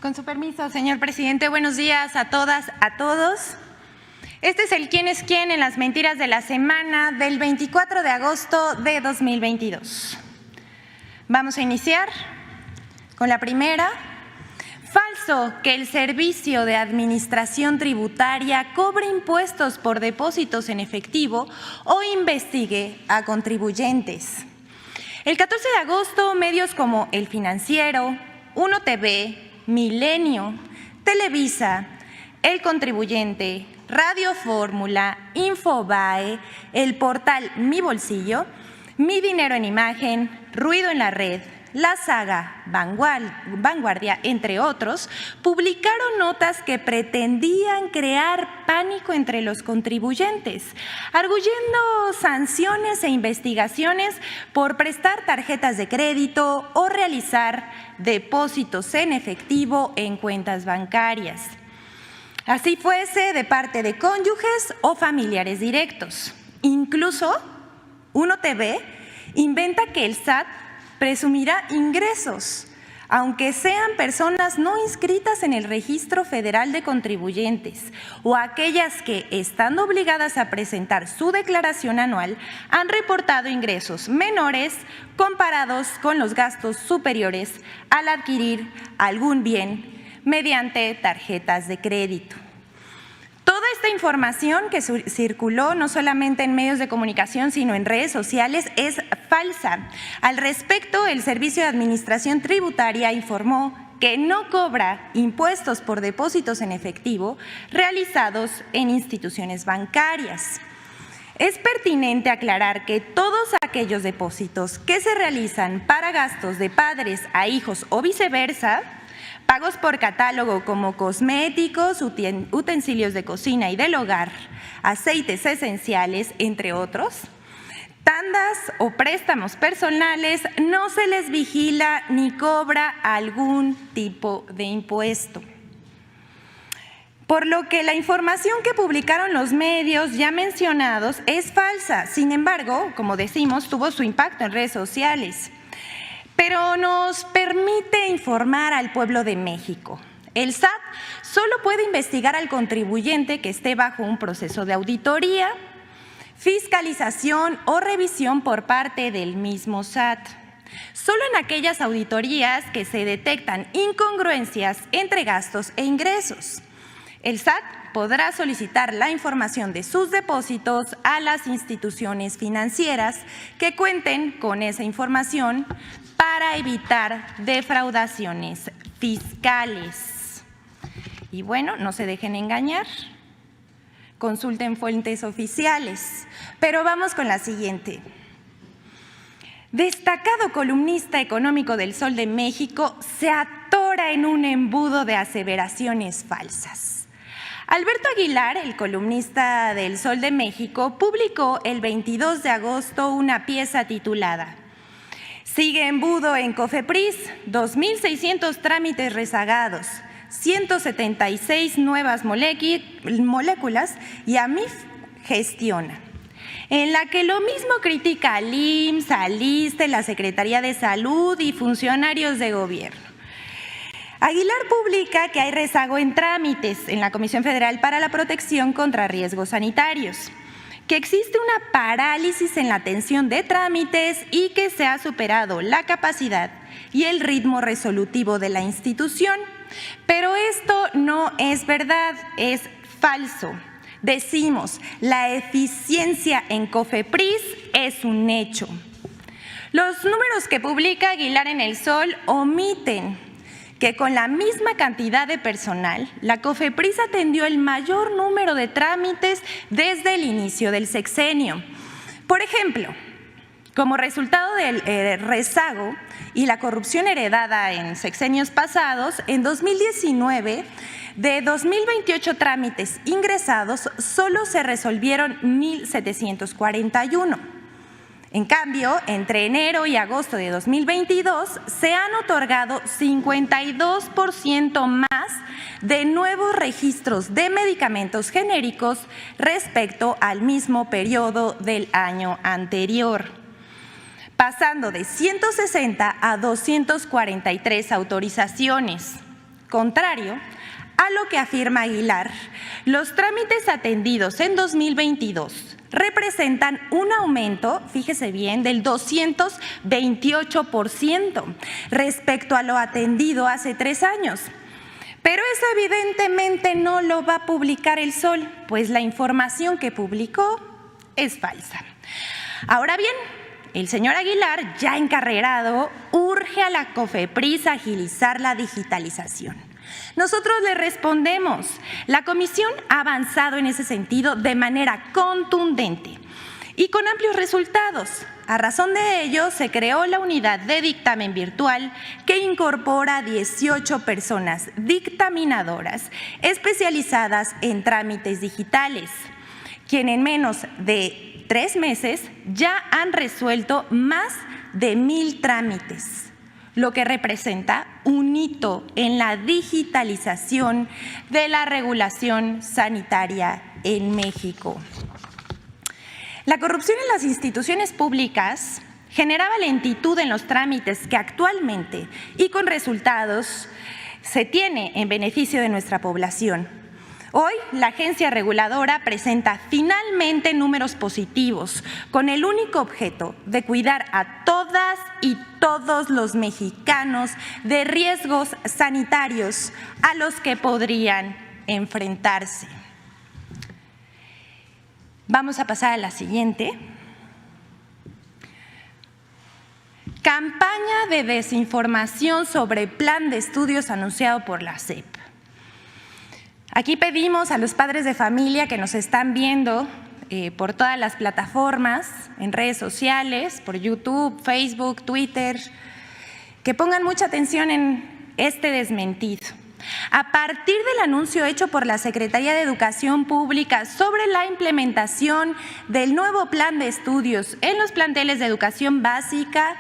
Con su permiso, señor presidente, buenos días a todas, a todos. Este es el quién es quién en las mentiras de la semana del 24 de agosto de 2022. Vamos a iniciar con la primera. Falso que el Servicio de Administración Tributaria cobre impuestos por depósitos en efectivo o investigue a contribuyentes. El 14 de agosto, medios como El Financiero, Uno TV, Milenio, Televisa, El Contribuyente, Radio Fórmula, Infobae, el portal Mi Bolsillo, Mi Dinero en Imagen, Ruido en la Red, La Saga, Vanguardia, entre otros, publicaron notas que pretendían crear pánico entre los contribuyentes, arguyendo sanciones e investigaciones por prestar tarjetas de crédito o realizar depósitos en efectivo en cuentas bancarias, así fuese de parte de cónyuges o familiares directos. Incluso, Uno TV inventa que el SAT presumirá ingresos, aunque sean personas no inscritas en el Registro Federal de Contribuyentes o aquellas que, estando obligadas a presentar su declaración anual, han reportado ingresos menores comparados con los gastos superiores al adquirir algún bien mediante tarjetas de crédito. Toda esta información que circuló no solamente en medios de comunicación, sino en redes sociales, es falsa. Al respecto, el Servicio de Administración Tributaria informó que no cobra impuestos por depósitos en efectivo realizados en instituciones bancarias. Es pertinente aclarar que todos aquellos depósitos que se realizan para gastos de padres a hijos o viceversa, pagos por catálogo como cosméticos, utensilios de cocina y del hogar, aceites esenciales, entre otros, tandas o préstamos personales, no se les vigila ni cobra algún tipo de impuesto. Por lo que la información que publicaron los medios ya mencionados es falsa. Sin embargo, como decimos, tuvo su impacto en redes sociales. Pero nos permite informar al pueblo de México. El SAT solo puede investigar al contribuyente que esté bajo un proceso de auditoría, fiscalización o revisión por parte del mismo SAT. Solo en aquellas auditorías que se detectan incongruencias entre gastos e ingresos. El SAT podrá solicitar la información de sus depósitos a las instituciones financieras que cuenten con esa información para evitar defraudaciones fiscales. Y bueno, no se dejen engañar, consulten fuentes oficiales. Pero vamos con la siguiente. Destacado columnista económico del Sol de México se atora en un embudo de aseveraciones falsas. Alberto Aguilar, el columnista del Sol de México, publicó el 22 de agosto una pieza titulada "Sigue embudo en Cofepris, 2.600 trámites rezagados, 176 nuevas moléculas y AMIF gestiona", en la que lo mismo critica al IMSS, al ISSSTE, la Secretaría de Salud y funcionarios de gobierno. Aguilar publica que hay rezago en trámites en la Comisión Federal para la Protección contra Riesgos Sanitarios, que existe una parálisis en la atención de trámites y que se ha superado la capacidad y el ritmo resolutivo de la institución. Pero esto no es verdad, es falso. Decimos, la eficiencia en Cofepris es un hecho. Los números que publica Aguilar en El Sol omiten que con la misma cantidad de personal, la Cofepris atendió el mayor número de trámites desde el inicio del sexenio. Por ejemplo, como resultado del rezago y la corrupción heredada en sexenios pasados, en 2019, de 2.028 trámites ingresados, solo se resolvieron 1.741. En cambio, entre enero y agosto de 2022 se han otorgado 52% más de nuevos registros de medicamentos genéricos respecto al mismo periodo del año anterior, pasando de 160 a 243 autorizaciones. Contrario a lo que afirma Aguilar, los trámites atendidos en 2022 representan un aumento, fíjese bien, del 228% respecto a lo atendido hace 3 años. Pero eso evidentemente no lo va a publicar El Sol, pues la información que publicó es falsa. Ahora bien, el señor Aguilar, ya encarrerado, urge a la COFEPRIS a agilizar la digitalización. Nosotros le respondemos, la comisión ha avanzado en ese sentido de manera contundente y con amplios resultados. A razón de ello, se creó la unidad de dictamen virtual que incorpora 18 personas dictaminadoras especializadas en trámites digitales, quienes en menos de 3 meses ya han resuelto más de 1,000 trámites, lo que representa un hito en la digitalización de la regulación sanitaria en México. La corrupción en las instituciones públicas generaba lentitud en los trámites que actualmente y con resultados se tiene en beneficio de nuestra población. Hoy, la agencia reguladora presenta finalmente números positivos con el único objeto de cuidar a todas y todos los mexicanos de riesgos sanitarios a los que podrían enfrentarse. Vamos a pasar a la siguiente. Campaña de desinformación sobre plan de estudios anunciado por la SEP. Aquí pedimos a los padres de familia que nos están viendo por todas las plataformas, en redes sociales, por YouTube, Facebook, Twitter, que pongan mucha atención en este desmentido. A partir del anuncio hecho por la Secretaría de Educación Pública sobre la implementación del nuevo plan de estudios en los planteles de educación básica,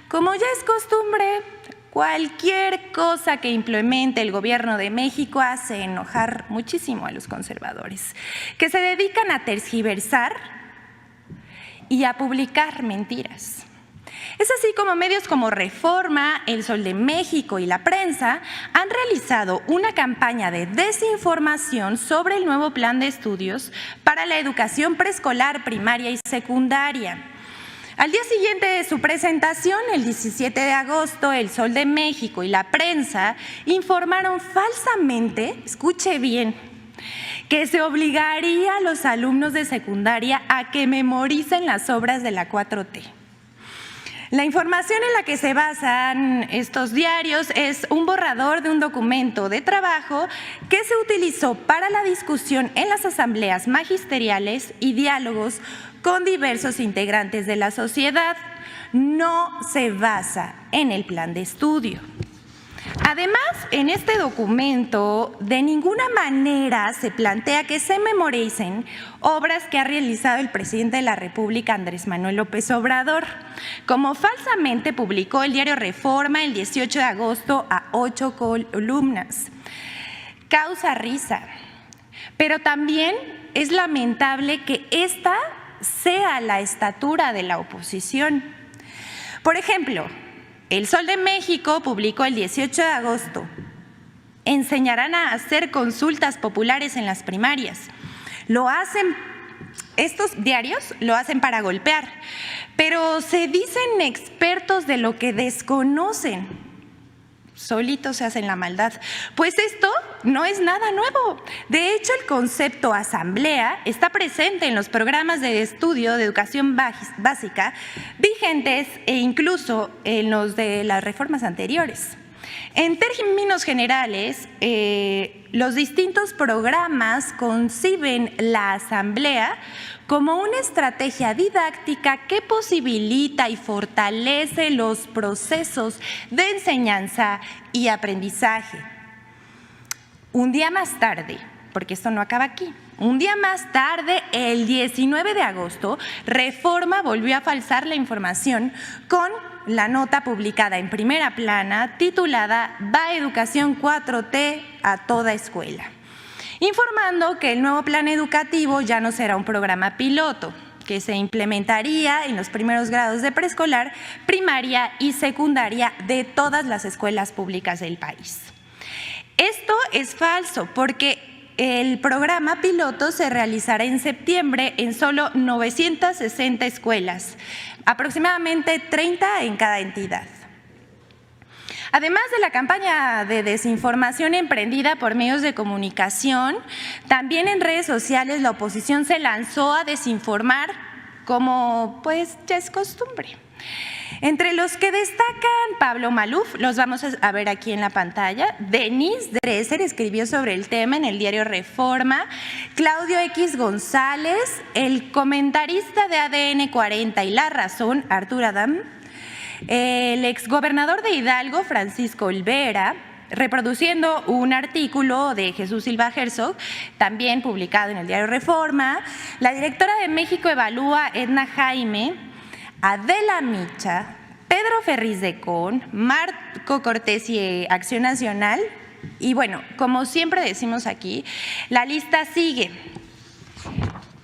como ya es costumbre, cualquier cosa que implemente el Gobierno de México hace enojar muchísimo a los conservadores, que se dedican a tergiversar y a publicar mentiras. Es así como medios como Reforma, El Sol de México y La Prensa han realizado una campaña de desinformación sobre el nuevo plan de estudios para la educación preescolar, primaria y secundaria. Al día siguiente de su presentación, el 17 de agosto, El Sol de México y La Prensa informaron falsamente, escuche bien, que se obligaría a los alumnos de secundaria a que memoricen las obras de la 4T. La información en la que se basan estos diarios es un borrador de un documento de trabajo que se utilizó para la discusión en las asambleas magisteriales y diálogos con diversos integrantes de la sociedad. No se basa en el plan de estudio. Además, en este documento de ninguna manera se plantea que se memoricen obras que ha realizado el presidente de la República, Andrés Manuel López Obrador, como falsamente publicó el diario Reforma el 18 de agosto a 8 columnas. Causa risa, pero también es lamentable que esta sea la estatura de la oposición. Por ejemplo, El Sol de México publicó el 18 de agosto, enseñarán a hacer consultas populares en las primarias. Estos diarios lo hacen para golpear, pero se dicen expertos de lo que desconocen. Solitos se hacen la maldad. Pues esto no es nada nuevo. De hecho, el concepto asamblea está presente en los programas de estudio de educación básica vigentes e incluso en los de las reformas anteriores. En términos generales, los distintos programas conciben la asamblea como una estrategia didáctica que posibilita y fortalece los procesos de enseñanza y aprendizaje. Un día más tarde, porque esto no acaba aquí, un día más tarde, el 19 de agosto, Reforma volvió a falsar la información con la nota publicada en Primera Plana titulada "Va Educación 4T a toda escuela", informando que el nuevo plan educativo ya no será un programa piloto, que se implementaría en los primeros grados de preescolar, primaria y secundaria de todas las escuelas públicas del país. Esto es falso porque el programa piloto se realizará en septiembre en solo 960 escuelas, aproximadamente 30 en cada entidad. Además de la campaña de desinformación emprendida por medios de comunicación, también en redes sociales la oposición se lanzó a desinformar como pues ya es costumbre. Entre los que destacan Pablo Maluf, los vamos a ver aquí en la pantalla, Denise Dresser escribió sobre el tema en el diario Reforma, Claudio X González, el comentarista de ADN 40 y La Razón, Arturo Adam, el exgobernador de Hidalgo, Francisco Olvera, reproduciendo un artículo de Jesús Silva Herzog, también publicado en el diario Reforma, la directora de México Evalúa, Edna Jaime, Adela Micha, Pedro Ferriz de Con, Marco Cortés y Acción Nacional, y bueno, como siempre decimos aquí, la lista sigue.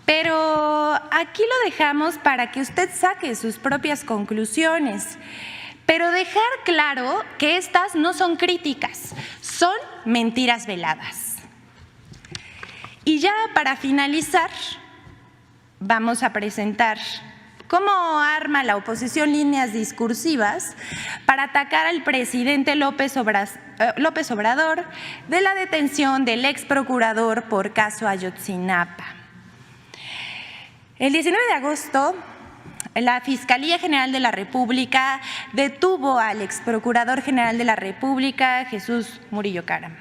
Pero aquí lo dejamos para que usted saque sus propias conclusiones. Pero dejar claro que estas no son críticas, son mentiras veladas. Y ya para finalizar, vamos a presentar cómo arma la oposición líneas discursivas para atacar al presidente López Obrador de la detención del ex procurador por caso Ayotzinapa. El 19 de agosto, la Fiscalía General de la República detuvo al ex procurador general de la República, Jesús Murillo Caram,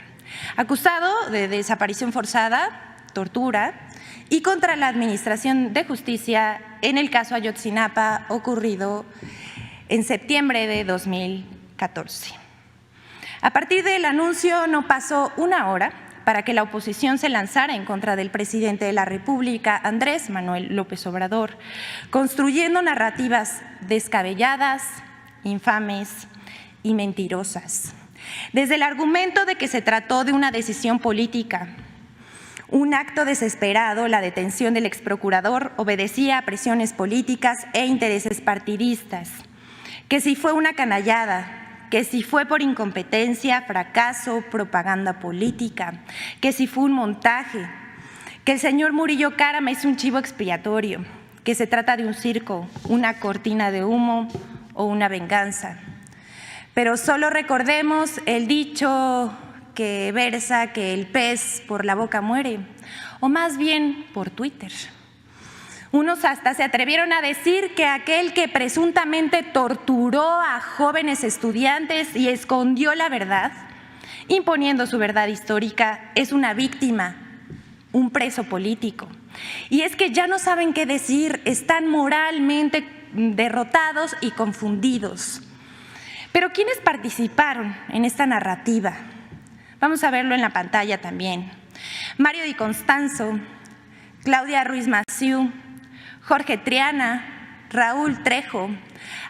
acusado de desaparición forzada, tortura y contra la Administración de Justicia en el caso Ayotzinapa ocurrido en septiembre de 2014. A partir del anuncio no pasó una hora para que la oposición se lanzara en contra del presidente de la República, Andrés Manuel López Obrador, construyendo narrativas descabelladas, infames y mentirosas. Desde el argumento de que se trató de una decisión política, un acto desesperado, la detención del exprocurador obedecía a presiones políticas e intereses partidistas, que si fue una canallada, que si fue por incompetencia, fracaso, propaganda política, que si fue un montaje, que el señor Murillo Caram es un chivo expiatorio, que se trata de un circo, una cortina de humo o una venganza. Pero solo recordemos el dicho que versa que el pez por la boca muere, o más bien por Twitter. Unos hasta se atrevieron a decir que aquel que presuntamente torturó a jóvenes estudiantes y escondió la verdad, imponiendo su verdad histórica, es una víctima, un preso político. Y es que ya no saben qué decir, están moralmente derrotados y confundidos. Pero ¿quiénes participaron en esta narrativa? Vamos a verlo en la pantalla también. Mario Di Constanzo, Claudia Ruiz Massieu, Jorge Triana, Raúl Trejo,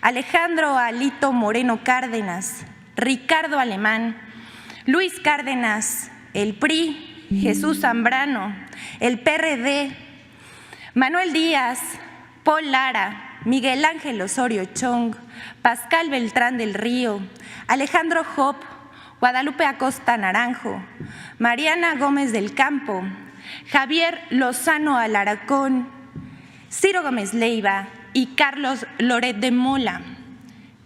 Alejandro Alito Moreno Cárdenas, Ricardo Alemán, Luis Cárdenas, el PRI, Jesús Zambrano, el PRD, Manuel Díaz, Paul Lara, Miguel Ángel Osorio Chong, Pascal Beltrán del Río, Alejandro Hop, Guadalupe Acosta Naranjo, Mariana Gómez del Campo, Javier Lozano Alarcón, Ciro Gómez Leiva y Carlos Loret de Mola.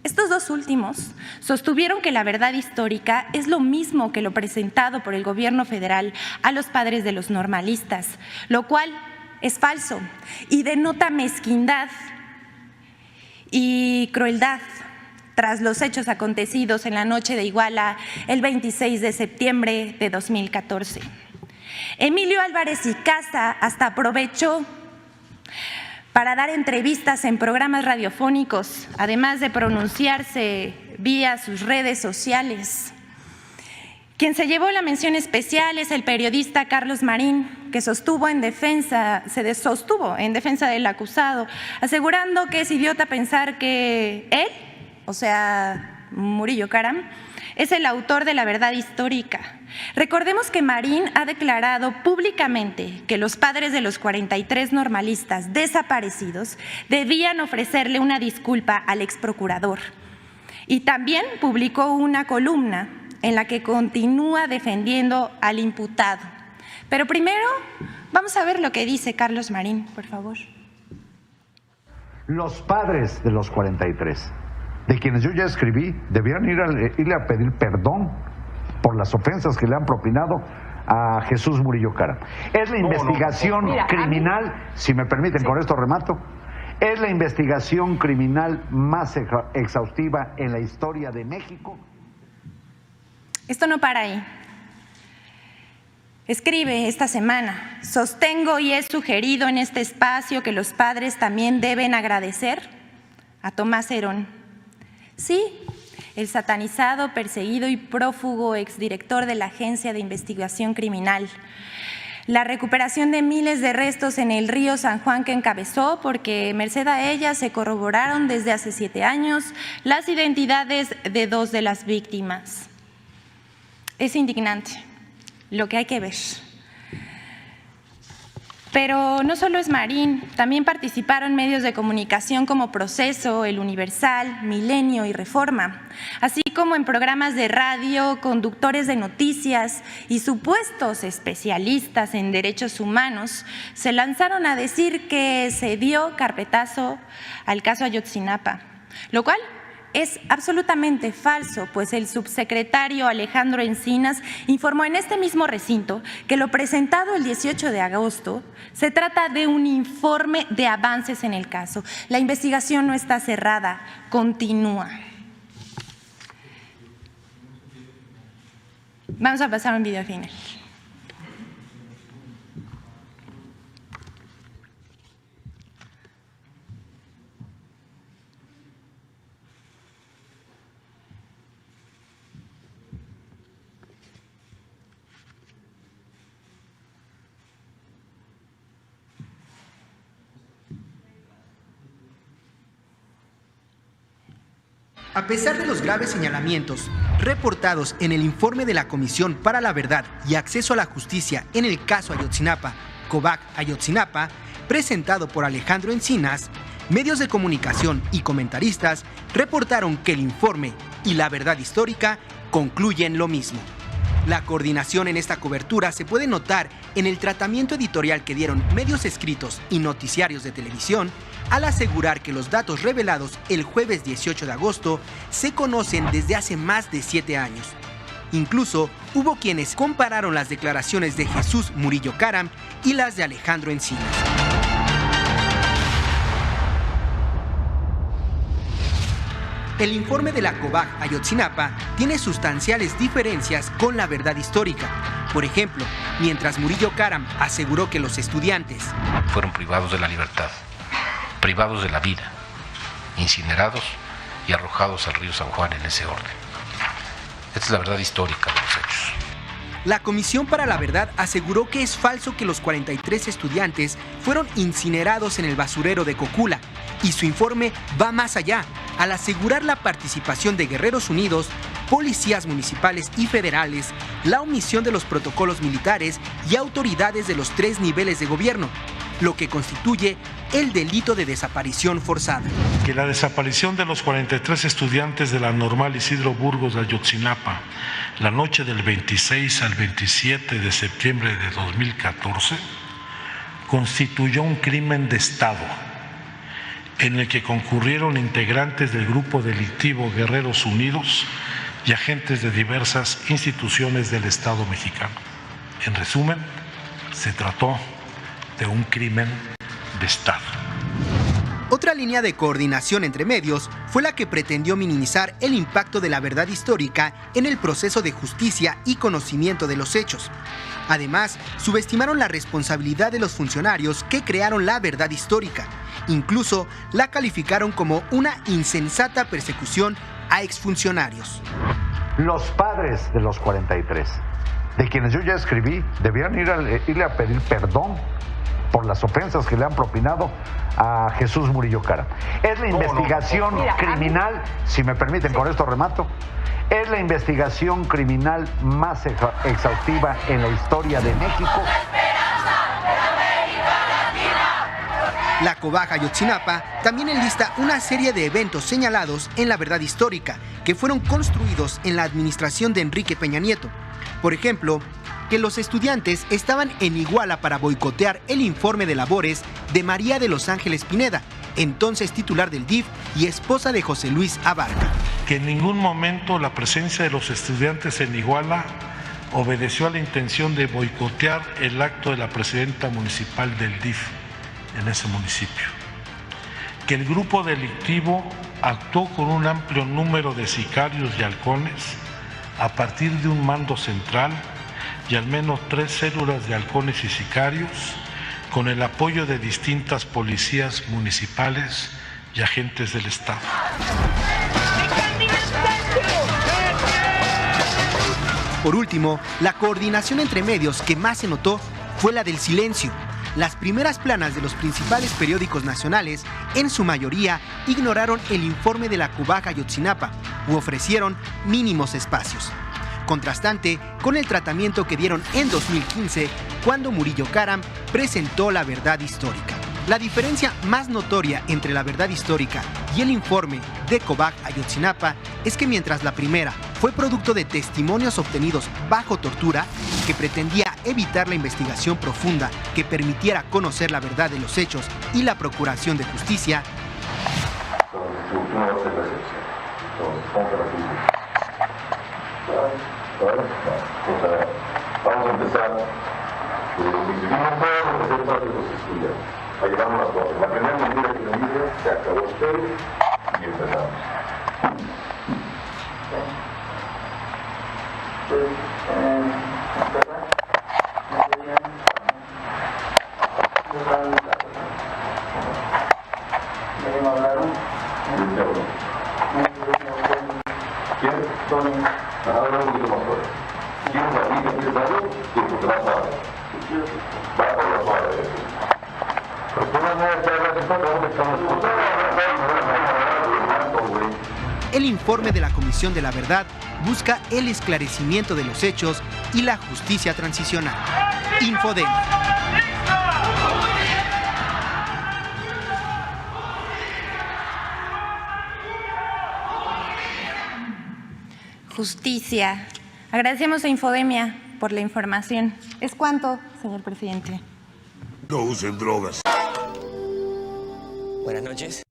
Estos dos últimos sostuvieron que la verdad histórica es lo mismo que lo presentado por el gobierno federal a los padres de los normalistas, lo cual es falso y denota mezquindad y crueldad tras los hechos acontecidos en la noche de Iguala el 26 de septiembre de 2014. Emilio Álvarez y Casa hasta aprovechó para dar entrevistas en programas radiofónicos, además de pronunciarse vía sus redes sociales. Quien se llevó la mención especial es el periodista Carlos Marín, que se sostuvo en defensa del acusado, asegurando que es idiota pensar que él, o sea, Murillo Caram, es el autor de la verdad histórica. Recordemos que Marín ha declarado públicamente que los padres de los 43 normalistas desaparecidos debían ofrecerle una disculpa al exprocurador. Y también publicó una columna en la que continúa defendiendo al imputado. Pero primero vamos a ver lo que dice Carlos Marín, por favor. Los padres de los 43, de quienes yo ya escribí, debieran irle a pedir perdón por las ofensas que le han propinado a Jesús Murillo Caram. Es la investigación criminal, si me permiten, con esto remato, es la investigación criminal más exhaustiva en la historia de México. Esto no para ahí. Escribe esta semana: sostengo y he sugerido en este espacio que los padres también deben agradecer a Tomás Herón. Sí, el satanizado, perseguido y prófugo exdirector de la Agencia de Investigación Criminal. La recuperación de miles de restos en el río San Juan que encabezó, porque merced a ella se corroboraron desde hace 7 años las identidades de 2 de las víctimas. Es indignante lo que hay que ver. Pero no solo es Marín, también participaron medios de comunicación como Proceso, El Universal, Milenio y Reforma, así como en programas de radio, conductores de noticias y supuestos especialistas en derechos humanos se lanzaron a decir que se dio carpetazo al caso Ayotzinapa, lo cual es absolutamente falso, pues el subsecretario Alejandro Encinas informó en este mismo recinto que lo presentado el 18 de agosto se trata de un informe de avances en el caso. La investigación no está cerrada, continúa. Vamos a pasar a un video final. A pesar de los graves señalamientos reportados en el informe de la Comisión para la Verdad y Acceso a la Justicia en el caso Ayotzinapa, COVAC Ayotzinapa, presentado por Alejandro Encinas, medios de comunicación y comentaristas reportaron que el informe y la verdad histórica concluyen lo mismo. La coordinación en esta cobertura se puede notar en el tratamiento editorial que dieron medios escritos y noticiarios de televisión al asegurar que los datos revelados el jueves 18 de agosto se conocen desde hace más de 7 años. Incluso hubo quienes compararon las declaraciones de Jesús Murillo Caram y las de Alejandro Encinas. El informe de la COVAC Ayotzinapa tiene sustanciales diferencias con la verdad histórica. Por ejemplo, mientras Murillo Caram aseguró que los estudiantes fueron privados de la libertad, privados de la vida, incinerados y arrojados al río San Juan en ese orden. Esta es la verdad histórica de los hechos. La Comisión para la Verdad aseguró que es falso que los 43 estudiantes fueron incinerados en el basurero de Cocula, y su informe va más allá, al asegurar la participación de Guerreros Unidos, policías municipales y federales, la omisión de los protocolos militares y autoridades de los 3 niveles de gobierno, lo que constituye el delito de desaparición forzada. Que la desaparición de los 43 estudiantes de la Normal Isidro Burgos de Ayotzinapa, la noche del 26 al 27 de septiembre de 2014, constituyó un crimen de Estado, en el que concurrieron integrantes del grupo delictivo Guerreros Unidos y agentes de diversas instituciones del Estado mexicano. En resumen, se trató de un crimen de Estado. Otra línea de coordinación entre medios fue la que pretendió minimizar el impacto de la verdad histórica en el proceso de justicia y conocimiento de los hechos. Además, subestimaron la responsabilidad de los funcionarios que crearon la verdad histórica. Incluso la calificaron como una insensata persecución a exfuncionarios. Los padres de los 43, de quienes yo ya escribí, debieran irle a pedir perdón por las ofensas que le han propinado a Jesús Murillo Caram. Es la investigación criminal, si me permiten, con esto remato, es la investigación criminal más exhaustiva en la historia de México. ¡Esperanza de América Latina! La COBAG Ayotzinapa también enlista una serie de eventos señalados en la verdad histórica que fueron construidos en la administración de Enrique Peña Nieto. Por ejemplo, que los estudiantes estaban en Iguala para boicotear el informe de labores de María de los Ángeles Pineda, entonces titular del DIF y esposa de José Luis Abarca. Que en ningún momento la presencia de los estudiantes en Iguala obedeció a la intención de boicotear el acto de la presidenta municipal del DIF en ese municipio. Que el grupo delictivo actuó con un amplio número de sicarios y halcones a partir de un mando central y al menos 3 células de halcones y sicarios con el apoyo de distintas policías municipales y agentes del Estado. Por último, la coordinación entre medios que más se notó fue la del silencio. Las primeras planas de los principales periódicos nacionales, en su mayoría, ignoraron el informe de la COBAG Ayotzinapa u ofrecieron mínimos espacios. Contrastante con el tratamiento que dieron en 2015 cuando Murillo Karam presentó la verdad histórica. La diferencia más notoria entre la verdad histórica y el informe de COBAG Ayotzinapa es que mientras la primera fue producto de testimonios obtenidos bajo tortura, que pretendía evitar la investigación profunda que permitiera conocer la verdad de los hechos y la procuración de justicia, vamos a empezar. Vimos todos los ejemplos de los estudiantes. Ahí vamos las cosas. La primera mentira que me dice, se acabó usted y empezamos. ¿Quién? Ahora un poquito más fuerte. ¿Quieres aquí que quieres algo? Sí, porque va suave. Va por la suave. el informe de la Comisión de la Verdad busca el esclarecimiento de los hechos y la justicia transicional. Infodem. Justicia. Agradecemos a Infodemia por la información. ¿Es cuánto, señor presidente? No usen drogas. Buenas noches.